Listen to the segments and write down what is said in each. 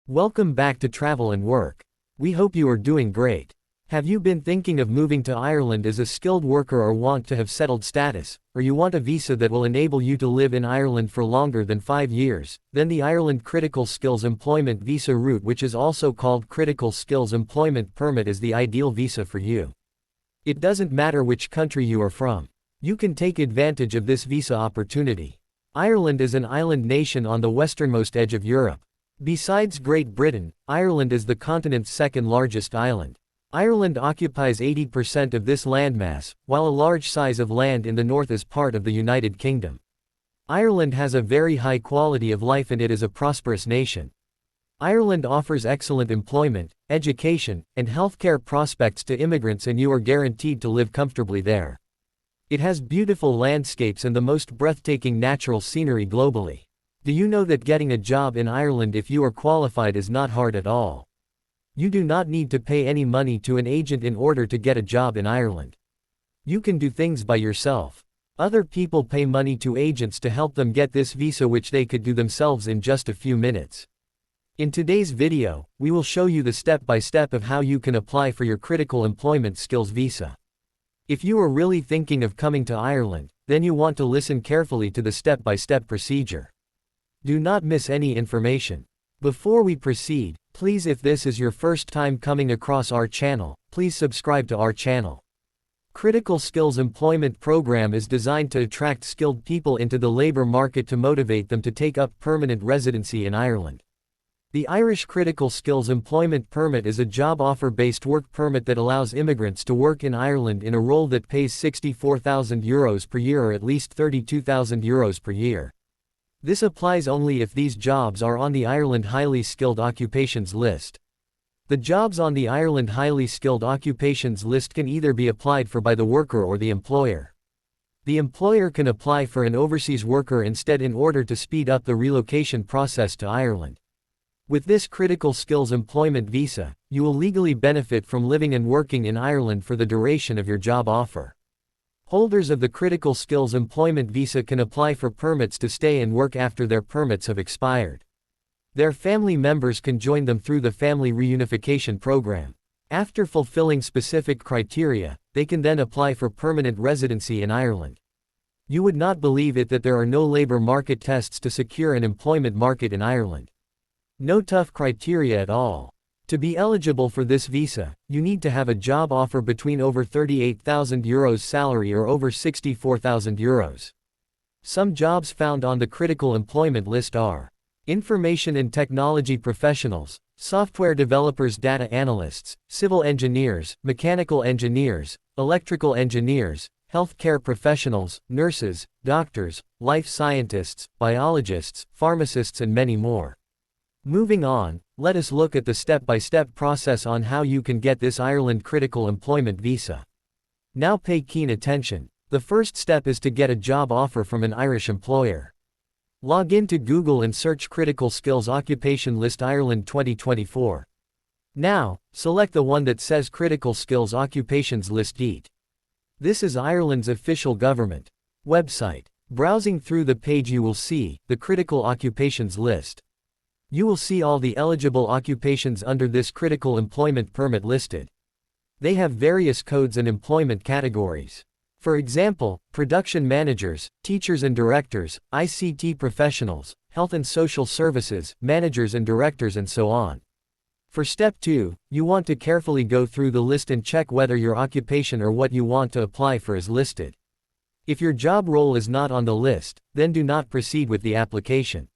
Welcome back to Travel and Work. We hope you are doing great. Have you been thinking of moving to Ireland as a skilled worker or want to have settled status, or you want a visa that will enable you to live in Ireland for longer than 5 years? Then the Ireland Critical Skills Employment Visa route, which is also called Critical Skills Employment Permit, is the ideal visa for you. It doesn't matter which country you are from. You can take advantage of this visa opportunity. Ireland is an island nation on the westernmost edge of Europe. Besides Great Britain, Ireland is the continent's second largest island. Ireland occupies 80% of this landmass, while a large size of land in the north is part of the United Kingdom. Ireland has a very high quality of life and it is a prosperous nation. Ireland offers excellent employment, education, and healthcare prospects to immigrants, and you are guaranteed to live comfortably there. It has beautiful landscapes and the most breathtaking natural scenery globally. Do you know that getting a job in Ireland, if you are qualified, is not hard at all? You do not need to pay any money to an agent in order to get a job in Ireland. You can do things by yourself. Other people pay money to agents to help them get this visa, which they could do themselves in just a few minutes. In today's video, we will show you the step-by-step of how you can apply for your Critical Employment Skills Visa. If you are really thinking of coming to Ireland, then you want to listen carefully to the step-by-step procedure. Do not miss any information. Before we proceed, please, if this is your first time coming across our channel, please subscribe to our channel. Critical Skills Employment Program is designed to attract skilled people into the labor market to motivate them to take up permanent residency in Ireland. The Irish Critical Skills Employment Permit is a job offer-based work permit that allows immigrants to work in Ireland in a role that pays €64,000 per year or at least €32,000 per year. This applies only if these jobs are on the Ireland Highly Skilled Occupations List. The jobs on the Ireland Highly Skilled Occupations List can either be applied for by the worker or the employer. The employer can apply for an overseas worker instead in order to speed up the relocation process to Ireland. With this Critical Skills Employment Visa, you will legally benefit from living and working in Ireland for the duration of your job offer. Holders of the Critical Skills Employment Visa can apply for permits to stay and work after their permits have expired. Their family members can join them through the Family Reunification Program. After fulfilling specific criteria, they can then apply for permanent residency in Ireland. You would not believe it that there are no labor market tests to secure an employment market in Ireland. No tough criteria at all. To be eligible for this visa, you need to have a job offer between over €38,000 salary or over €64,000. Some jobs found on the critical employment list are information and technology professionals, software developers, data analysts, civil engineers, mechanical engineers, electrical engineers, healthcare professionals, nurses, doctors, life scientists, biologists, pharmacists, and many more. Moving on, let us look at the step-by-step process on how you can get this Ireland Critical Employment Visa. Now pay keen attention. The first step is to get a job offer from an Irish employer. Log in to Google and search Critical Skills Occupation List Ireland 2024. Now, select the one that says Critical Skills Occupations List DEET. This is Ireland's official government website. Browsing through the page, you will see the Critical Occupations List. You will see all the eligible occupations under this Critical Employment Permit listed. They have various codes and employment categories. For example, production managers, teachers and directors, ICT professionals, health and social services, managers and directors, and so on. For step 2, you want to carefully go through the list and check whether your occupation or what you want to apply for is listed. If your job role is not on the list, then do not proceed with the application.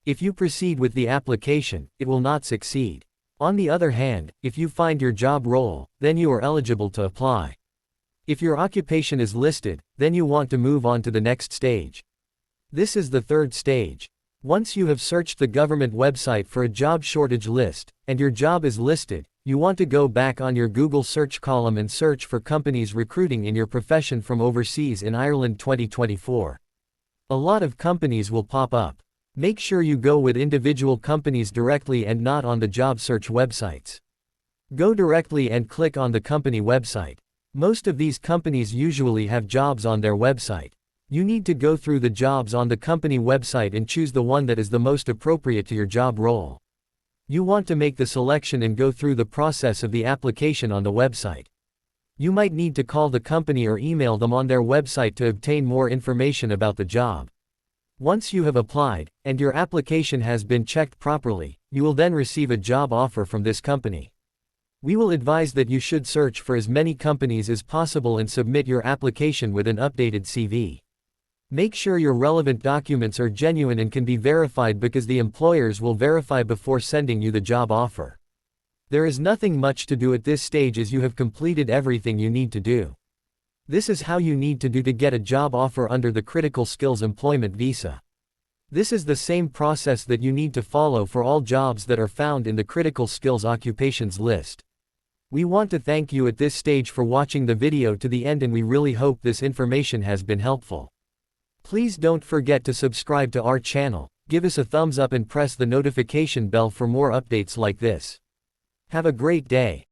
If you proceed with the application, it will not succeed. On the other hand, if you find your job role, then you are eligible to apply. If your occupation is listed, then you want to move on to the next stage. This is the third stage. Once you have searched the government website for a job shortage list, and your job is listed, you want to go back on your Google search column and search for companies recruiting in your profession from overseas in Ireland 2024. A lot of companies will pop up. Make sure you go with individual companies directly and not on the job search websites. Go directly and click on the company website. Most of these companies usually have jobs on their website. You need to go through the jobs on the company website and choose the one that is the most appropriate to your job role. You want to make the selection and go through the process of the application on the website. You might need to call the company or email them on their website to obtain more information about the job. Once you have applied, and your application has been checked properly, you will then receive a job offer from this company. We will advise that you should search for as many companies as possible and submit your application with an updated CV. Make sure your relevant documents are genuine and can be verified because the employers will verify before sending you the job offer. There is nothing much to do at this stage as you have completed everything you need to do. This is how you need to do to get a job offer under the Critical Skills Employment Visa. This is the same process that you need to follow for all jobs that are found in the Critical Skills Occupations list. We want to thank you at this stage for watching the video to the end, and we really hope this information has been helpful. Please don't forget to subscribe to our channel, give us a thumbs up and press the notification bell for more updates like this. Have a great day.